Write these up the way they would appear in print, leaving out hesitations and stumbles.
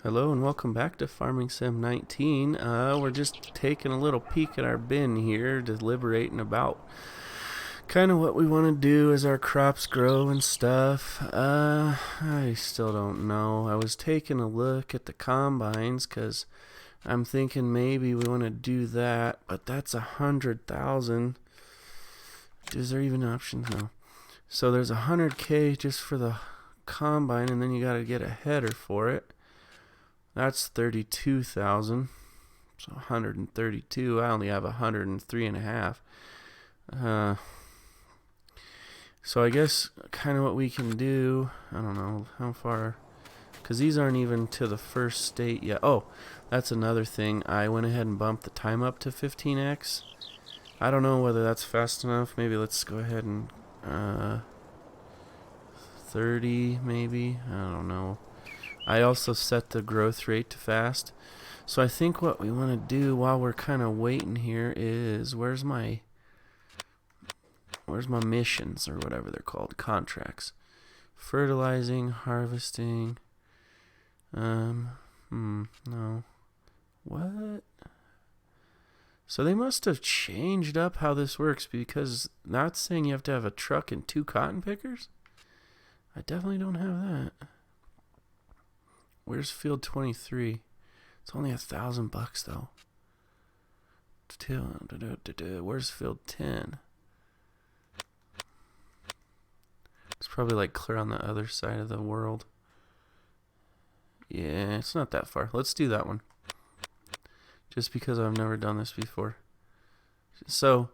Hello and welcome back to Farming Sim 19. We're just taking a little peek at our bin here, deliberating about kind of what we want to do as our crops grow and stuff. I still don't know. I was taking a look at the combines because I'm thinking maybe we want to do that, but that's 100,000. Is there even an option? No. So there's 100K just for the combine, and then you got to get a header for it. That's 32,000. So 132. I only have 103 and a half. So I guess kind of what we can do, I don't know how far, because these aren't even to the first state yet. Oh, that's another thing. I went ahead and bumped the time up to 15x. I don't know whether that's fast enough. Maybe let's go ahead and 30 maybe. I don't know. I also set the growth rate to fast. So I think what we want to do while we're kind of waiting here is, where's my missions or whatever they're called, contracts. Fertilizing, harvesting. No. What? So they must have changed up how this works, because now it's saying you have to have a truck and 2 cotton pickers? I definitely don't have that. Where's field 23? It's only $1,000 though. Where's field 10? It's probably like clear on the other side of the world. Yeah, it's not that far. Let's do that one. Just because I've never done this before. So,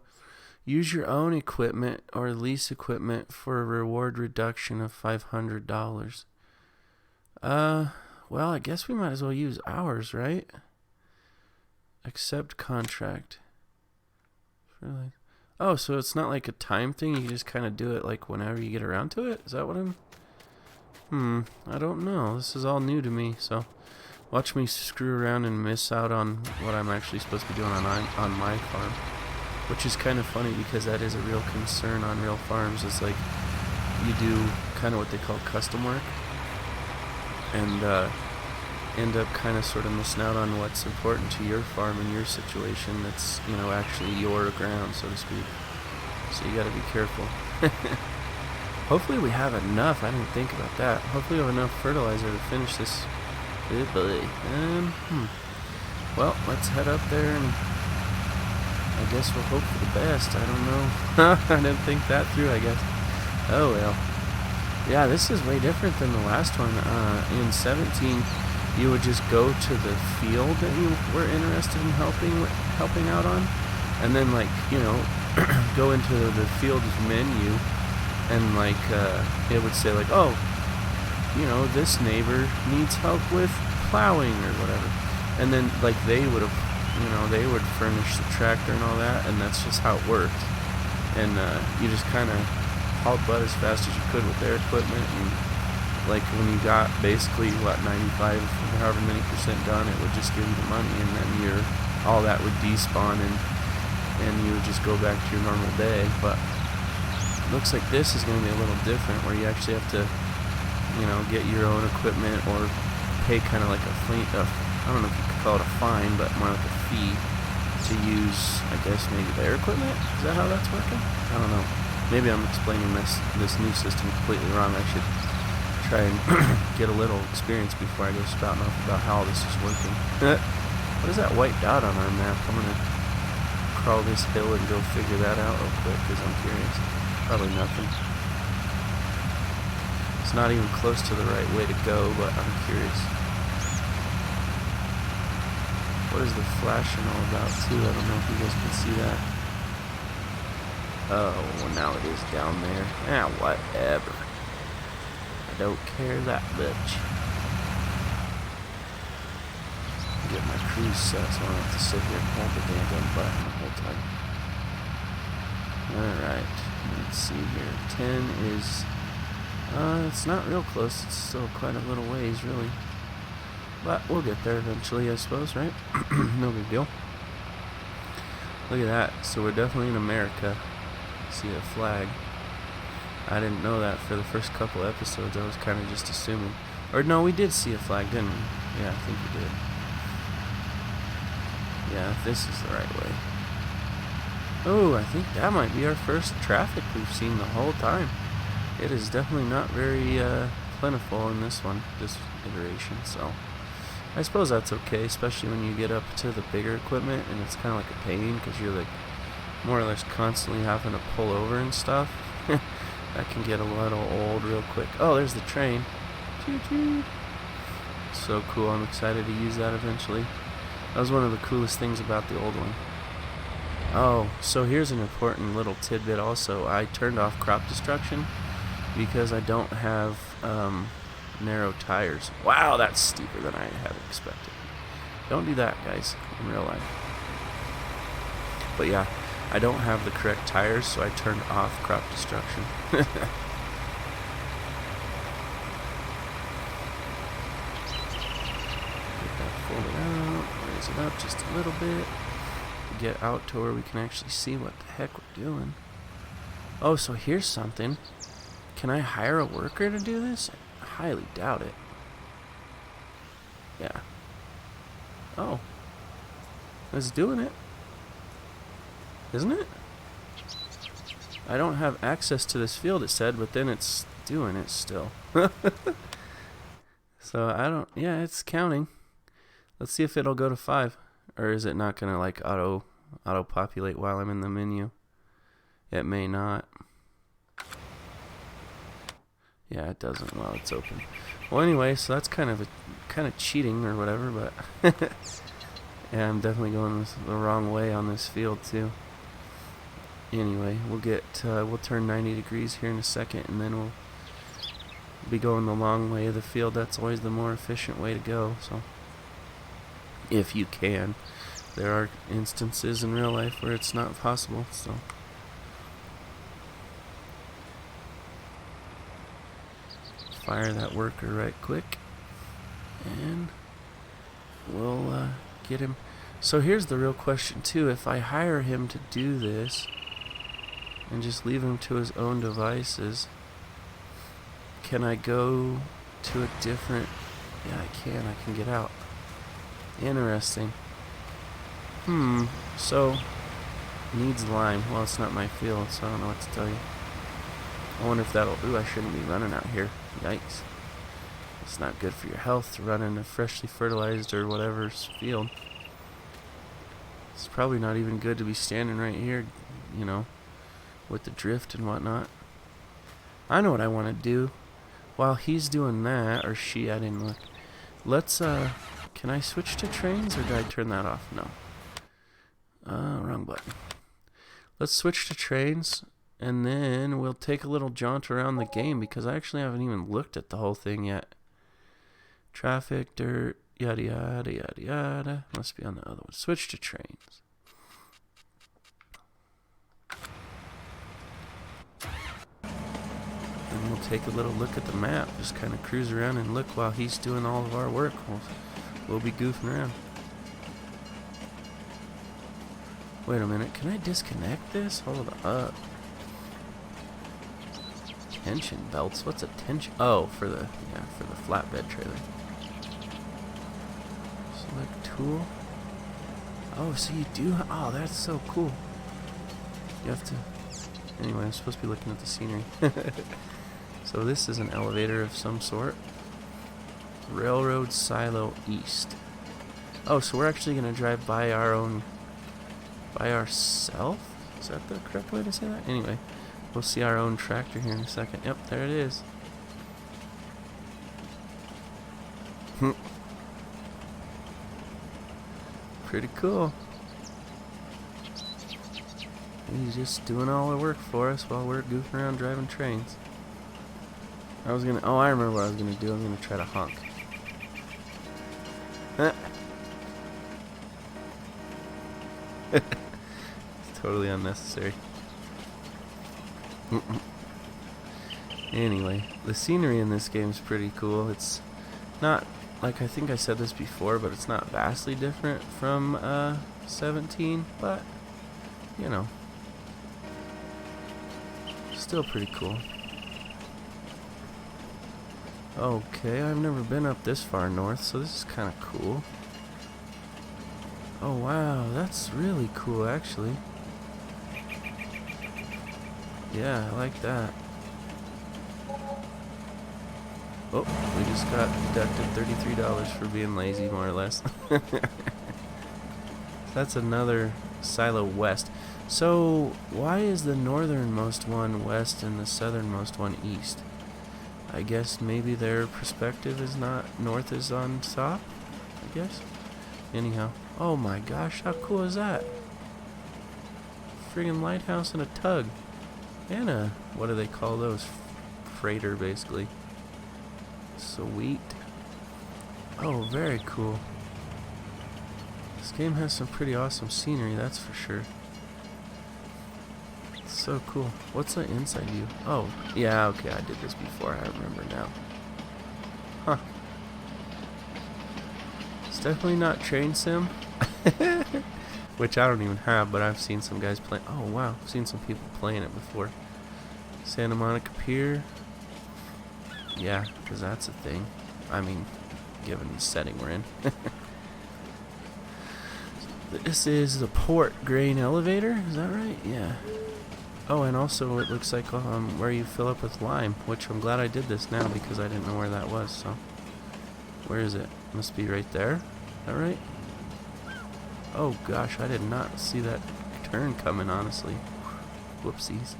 use your own equipment or lease equipment for a reward reduction of $500. Well, I guess we might as well use ours, right? Accept contract. Really? Oh, so it's not like a time thing. You just kind of do it like whenever you get around to it? Is that what I'm... I don't know. This is all new to me, so watch me screw around and miss out on what I'm actually supposed to be doing on my farm. Which is kind of funny, because that is a real concern on real farms. It's like you do kind of what they call custom work, and end up kind of sort of missing out on what's important to your farm and your situation that's, actually your ground, so to speak. So you got to be careful. Hopefully we have enough. I didn't think about that. Hopefully we have enough fertilizer to finish this. Good boy. Well, let's head up there, and I guess we'll hope for the best. I don't know. I didn't think that through, I guess. Oh well. Yeah, this is way different than the last one. In 17, you would just go to the field that you were interested in helping out on, and then go into the field's menu, and it would say oh, this neighbor needs help with plowing or whatever, and then they would have, they would furnish the tractor and all that, and that's just how it worked. And you just kind of hauled butt as fast as you could with their equipment, and when you got basically 95 or however many percent done, it would just give you the money, and then all that would despawn, and you would just go back to your normal day. But it looks like this is going to be a little different, where you actually have to get your own equipment, or pay kind of like a fee. I don't know if you could call it a fine, but more like a fee to use, I guess, maybe their equipment. Is that how that's working? I don't know. Maybe I'm explaining this new system completely wrong. I should try and get a little experience before I go spouting off about how all this is working. What is that white dot on our map? I'm gonna crawl this hill and go figure that out real quick, because I'm curious. Probably nothing. It's not even close to the right way to go, but I'm curious. What is the flashing all about too? I don't know if you guys can see that. Oh, well, now it is down there. Whatever. I don't care that much. Get my cruise set, so I don't have to sit here and hold the damn button the whole time. Alright, let's see here. 10 is... it's not real close. It's still quite a little ways, really. But we'll get there eventually, I suppose, right? No big deal. Look at that. So we're definitely in America. See a flag. I didn't know that for the first couple episodes. I was kind of just assuming. Or no, we did see a flag, didn't we? Yeah, I think we did. Yeah, this is the right way. Oh, I think that might be our first traffic we've seen the whole time. It is definitely not very plentiful in this iteration, so I suppose that's okay, especially when you get up to the bigger equipment and it's kind of like a pain because you're like more or less constantly having to pull over and stuff. That can get a little old real quick. Oh, there's the train. Choo-choo. So cool. I'm excited to use that eventually. That was one of the coolest things about the old one. Oh, so here's an important little tidbit also. I turned off crop destruction because I don't have narrow tires. Wow, that's steeper than I had expected. Don't do that, guys, in real life. But yeah, I don't have the correct tires, so I turned off crop destruction. Get that folded out, raise it up just a little bit. Get out to where we can actually see what the heck we're doing. Oh, so here's something. Can I hire a worker to do this? I highly doubt it. Yeah. Oh. It's doing it. Isn't it? I don't have access to this field, it said, but then it's doing it still. So I don't... Yeah, it's counting. Let's see if it'll go to 5. Or is it not going to like auto-populate while I'm in the menu? It may not. Yeah, it doesn't while it's open. Well, anyway, so that's kind of cheating or whatever, but yeah, I'm definitely going the wrong way on this field too. Anyway, we'll turn 90 degrees here in a second, and then we'll be going the long way of the field. That's always the more efficient way to go. So, if you can, there are instances in real life where it's not possible. So. Fire that worker right quick, and we'll get him. So here's the real question too. If I hire him to do this and just leave him to his own devices, can I go to a different... Yeah, I can get out. Interesting. So needs lime. Well, it's not my field, so I don't know what to tell you. I wonder if that'll... Ooh, I shouldn't be running out here. Yikes. It's not good for your health to run in a freshly fertilized or whatever's field. It's probably not even good to be standing right here, you know, with the drift and whatnot. I know what I want to do. While he's doing that, or she, I didn't look. Let's, can I switch to trains, or did I turn that off? No. Wrong button. Let's switch to trains. And then we'll take a little jaunt around the game because I actually haven't even looked at the whole thing yet. Traffic, dirt, yada yada yada yada. Must be on the other one. Switch to trains. And we'll take a little look at the map. Just kind of cruise around and look while he's doing all of our work. We'll be goofing around. Wait a minute. Can I disconnect this? Hold up. Tension belts? What's a tension? Oh, for the flatbed trailer. Select tool. Oh, so you do... Oh, that's so cool. You have to... Anyway, I'm supposed to be looking at the scenery. So this is an elevator of some sort. Railroad Silo East. Oh, so we're actually going to drive by our own... By ourselves? Is that the correct way to say that? Anyway. We'll see our own tractor here in a second. Yep, there it is. Pretty cool. He's just doing all the work for us while we're goofing around driving trains. I remember what I was gonna do. I'm gonna try to honk. It's totally unnecessary. Anyway, the scenery in this game is pretty cool. It's not, like I think I said this before, but it's not vastly different from 17, but, you know, still pretty cool. Okay, I've never been up this far north, so this is kind of cool. Oh wow, that's really cool actually. Yeah, I like that. Oh, we just got deducted $33 for being lazy, more or less. That's another silo west. So, why is the northernmost one west and the southernmost one east? I guess maybe their perspective is not north is on top, I guess. Anyhow. Oh my gosh, how cool is that? Friggin' lighthouse and a tug. And a, what do they call those? Freighter, basically. Sweet. Oh, very cool. This game has some pretty awesome scenery, that's for sure. So cool. What's the inside view? Oh, yeah, okay, I did this before, I remember now. Huh. It's definitely not Train Sim. Which I don't even have, but I've seen some guys play. Oh, wow, I've seen some people playing it before. Santa Monica Pier. Yeah, because that's a thing. I mean, given the setting we're in. This is the port grain elevator, is that right? Yeah. Oh, and also it looks like where you fill up with lime, which I'm glad I did this now because I didn't know where that was, so. Where is it? Must be right there. Is that right? Oh gosh, I did not see that turn coming, honestly. Whoopsies.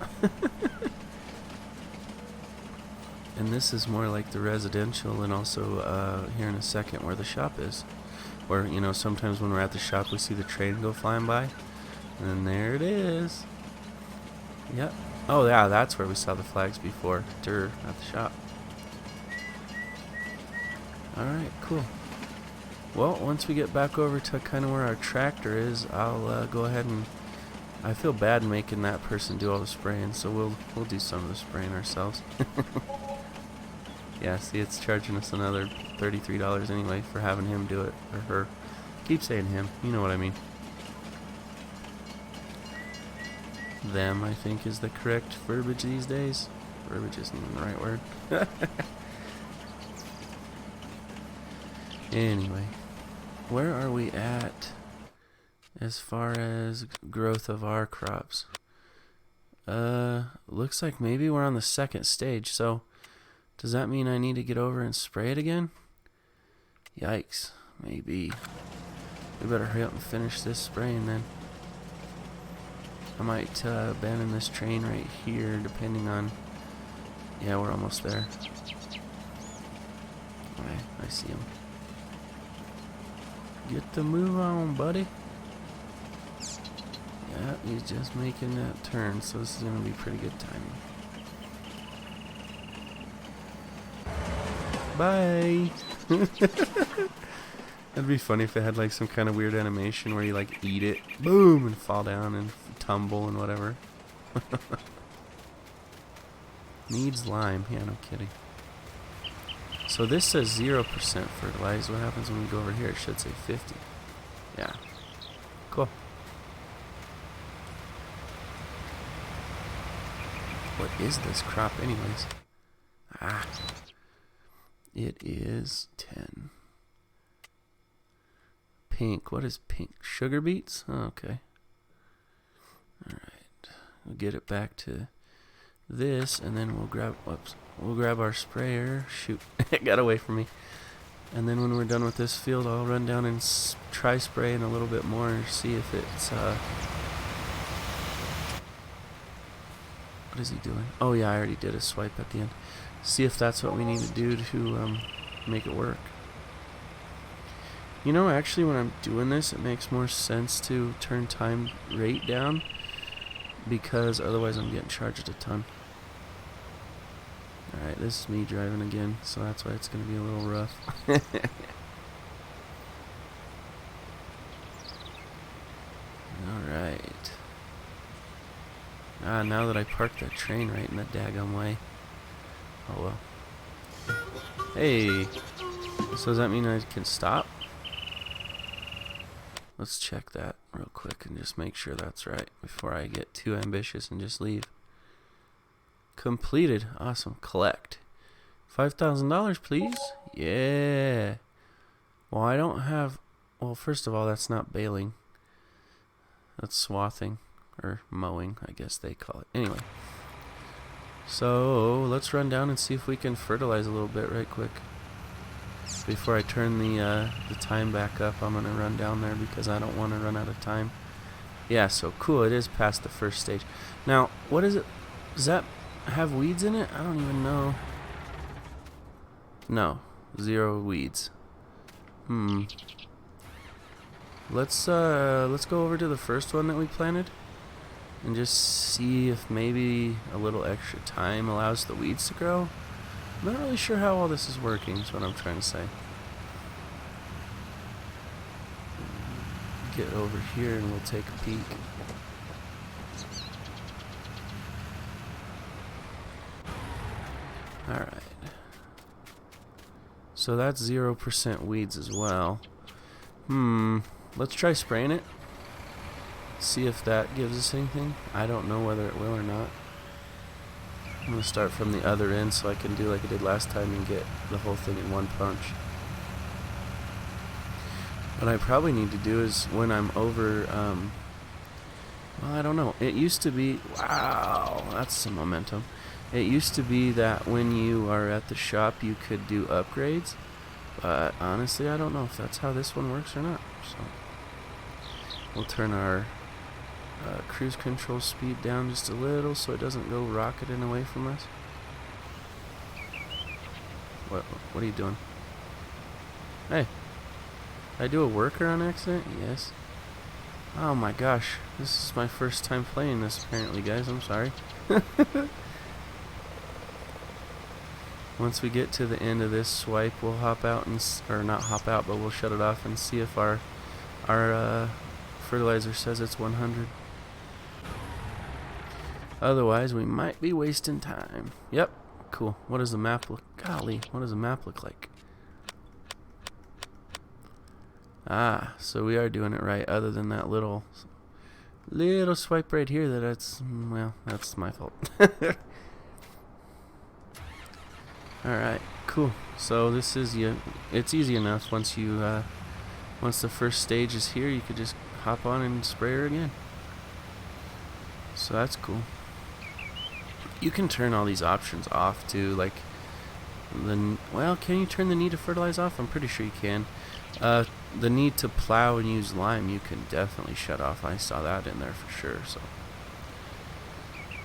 And this is more like the residential, and also here in a second where the shop is. Where, you know, sometimes when we're at the shop we see the train go flying by. And there it is. Yep. Oh yeah, that's where we saw the flags before. At the shop. Alright, cool. Well, once we get back over to kind of where our tractor is, I'll go ahead and... I feel bad making that person do all the spraying, so we'll do some of the spraying ourselves. Yeah, see, it's charging us another $33 anyway for having him do it, or her. Keep saying him, you know what I mean. Them, I think, is the correct verbiage these days. Verbiage isn't even the right word. Anyway, where are we at as far as growth of our crops? Looks like maybe we're on the second stage, so does that mean I need to get over and spray it again? Yikes, maybe. We better hurry up and finish this spraying then. I might abandon this train right here, depending on... Yeah, we're almost there. Alright, I see him. Get the move on, buddy. Yeah, he's just making that turn, so this is going to be pretty good timing. Bye! That'd be funny if it had like some kind of weird animation where you like eat it, boom, and fall down and tumble and whatever. Needs lime. Yeah, no kidding. So this says 0% fertilized. What happens when we go over here? It should say 50. Yeah. Cool. What is this crop anyways? Ah. It is 10. Pink. What is pink? Sugar beets? Oh, okay. Alright. We'll get it back to this, and then we'll grab... Whoops. We'll grab our sprayer. Shoot. It got away from me. And then when we're done with this field, I'll run down and try spraying a little bit more and see if it's... What is he doing? Oh yeah, I already did a swipe at the end. See if that's what we need to do to make it work. You know, actually when I'm doing this, it makes more sense to turn time rate down, because otherwise I'm getting charged a ton. Alright, this is me driving again, so that's why it's going to be a little rough. Alright. Ah, now that I parked that train right in the daggum way. Oh well. Hey! So does that mean I can stop? Let's check that real quick and just make sure that's right before I get too ambitious and just leave. Completed. Awesome. Collect. $5,000, please. Yeah. Well, I don't have... Well, first of all, that's not baling. That's swathing. Or mowing, I guess they call it. Anyway. So, let's run down and see if we can fertilize a little bit right quick. Before I turn the time back up, I'm going to run down there because I don't want to run out of time. Yeah, so cool. It is past the first stage. Now, what is it? Does that have weeds in it? I don't even know. No. 0 weeds. Let's go over to the first one that we planted and just see if maybe a little extra time allows the weeds to grow. I'm not really sure how all this is working, is what I'm trying to say. Get over here and we'll take a peek. Alright. So that's 0% weeds as well. Let's try spraying it. See if that gives us anything. I don't know whether it will or not. I'm going to start from the other end so I can do like I did last time and get the whole thing in one punch. What I probably need to do is when I'm over, well, I don't know. It used to be, wow, that's some momentum. It used to be that when you are at the shop you could do upgrades. But honestly, I don't know if that's how this one works or not. So we'll turn our cruise control speed down just a little so it doesn't go rocketing away from us. What are you doing? Hey, did I do a worker on accident? Yes. Oh my gosh, this is my first time playing this apparently, guys. I'm sorry. Once we get to the end of this swipe, we'll hop out and, or not hop out, but we'll shut it off and see if our fertilizer says it's 100. Otherwise, we might be wasting time. Yep, cool. What does the map look? Golly, what does the map look like? Ah, so we are doing it right. Other than that little swipe right here, that's well, that's my fault. Alright, cool. So this is it's easy enough. Once the first stage is here, you could just hop on and spray her again. So that's cool. You can turn all these options off too, like well, can you turn the need to fertilize off? I'm pretty sure you can. The need to plow and use lime you can definitely shut off. I saw that in there for sure. So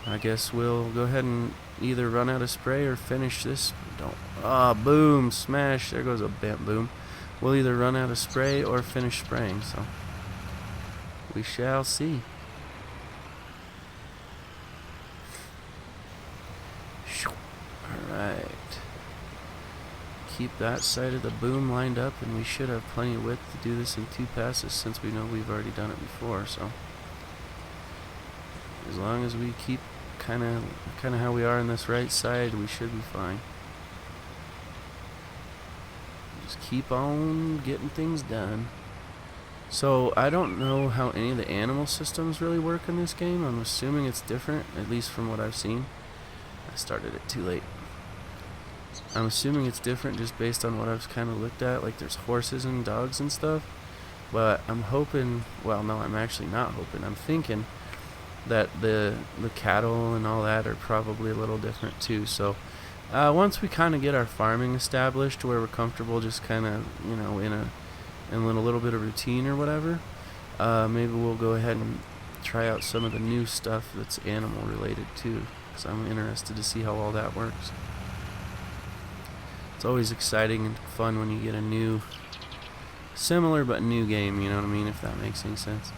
I guess we'll go ahead and either run out of spray or finish this. Boom, smash, there goes a bent boom. We'll either run out of spray or finish spraying, so we shall see. Alright, keep that side of the boom lined up and we should have plenty of width to do this in 2 passes since we know we've already done it before. So as long as we keep kind of how we are on this right side, we should be fine. Just keep on getting things done. So I don't know how any of the animal systems really work in this game. I'm assuming it's different, at least from what I've seen. I started it too late. I'm assuming it's different just based on what I've kind of looked at. Like there's horses and dogs and stuff. But I'm hoping, well no, I'm actually not hoping. I'm thinking that the cattle and all that are probably a little different too. So once we kind of get our farming established where we're comfortable just kind of, you know, in a little bit of routine or whatever, maybe we'll go ahead and try out some of the new stuff that's animal related too, because I'm interested to see how all that works. It's always exciting and fun when you get a new, similar but new game, you know what I mean, if that makes any sense.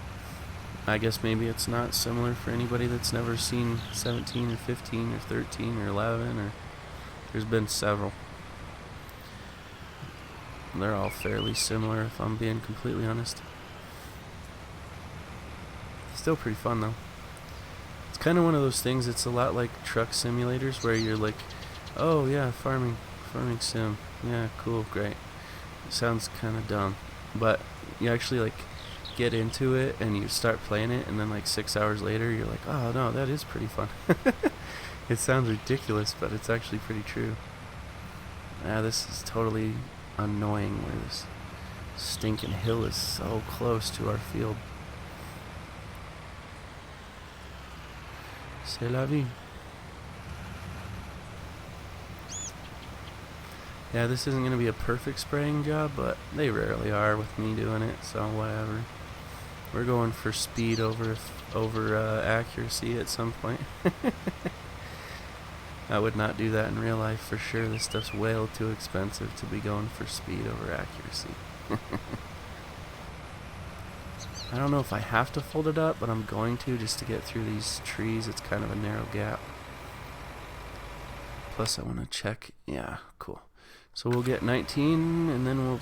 I guess maybe it's not similar for anybody that's never seen 17 or 15 or 13 or 11, or there's been several. They're all fairly similar if I'm being completely honest. Still pretty fun though. It's kind of one of those things, it's a lot like truck simulators where you're like, oh yeah, farming sim, yeah, cool, great. It sounds kind of dumb, but you actually like get into it and you start playing it, and then like 6 hours later you're like, oh no, that is pretty fun. It sounds ridiculous, but it's actually pretty true. Yeah, this is totally annoying where this stinking hill is so close to our field. C'est la vie. Yeah, this isn't going to be a perfect spraying job, but they rarely are with me doing it, so whatever. We're going for speed over accuracy at some point. I would not do that in real life for sure. This stuff's way too expensive to be going for speed over accuracy. I don't know if I have to fold it up, but I'm going to just to get through these trees. It's kind of a narrow gap. Plus I want to check. Yeah, cool. So we'll get 19, and then we'll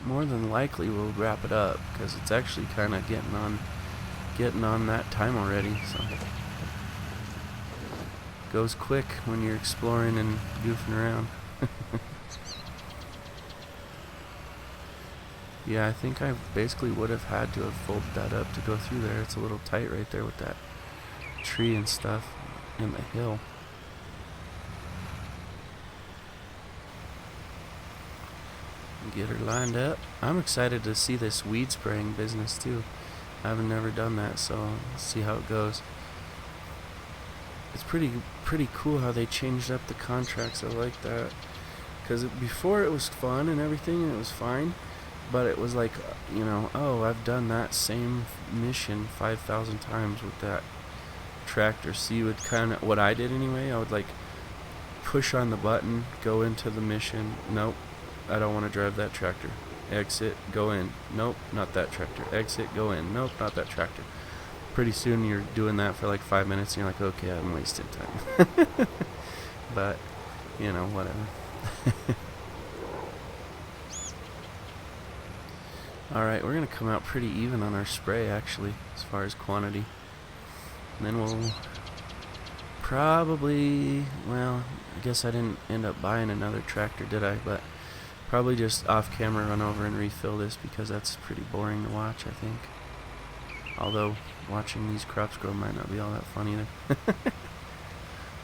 more than likely we'll wrap it up because it's actually kind of getting on that time already. So goes quick when you're exploring and goofing around. Yeah, I think I basically would have had to have folded that up to go through there. It's a little tight right there with that tree and stuff and the hill. Get her lined up. I'm excited to see this weed spraying business too. I've never done that, so let's see how it goes. It's pretty cool how they changed up the contracts. I like that, because before it was fun and everything and it was fine, but it was like, you know, oh, I've done that same mission 5,000 times with that tractor. So you would kind of, what I did anyway, I would like push on the button, go into the mission. Nope, I don't want to drive that tractor. Exit, go in. Nope, not that tractor. Exit, go in. Nope, not that tractor. Pretty soon you're doing that for like 5 minutes and you're like, okay, I'm wasting time. But, you know, whatever. Alright, we're going to come out pretty even on our spray actually, as far as quantity. And then we'll probably, well, I guess I didn't end up buying another tractor, did I? But probably just off camera run over and refill this because that's pretty boring to watch, I think. Although watching these crops grow might not be all that fun either.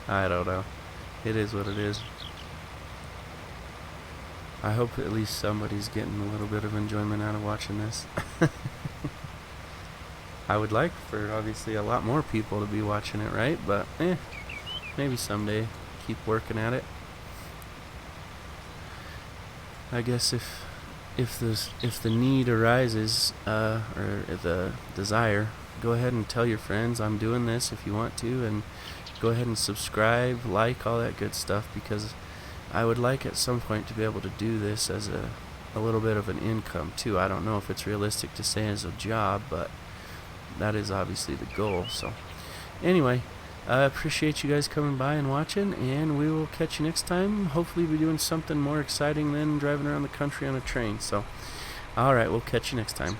I don't know. It is what it is. I hope at least somebody's getting a little bit of enjoyment out of watching this. I would like for obviously a lot more people to be watching it, right? But maybe someday. Keep working at it. I guess if the need arises, or the desire, go ahead and tell your friends I'm doing this if you want to, and go ahead and subscribe, like, all that good stuff, because I would like at some point to be able to do this as a little bit of an income too. I don't know if it's realistic to say as a job, but that is obviously the goal. So anyway, I appreciate you guys coming by and watching, and we will catch you next time. Hopefully we'll be doing something more exciting than driving around the country on a train. So alright, we'll catch you next time.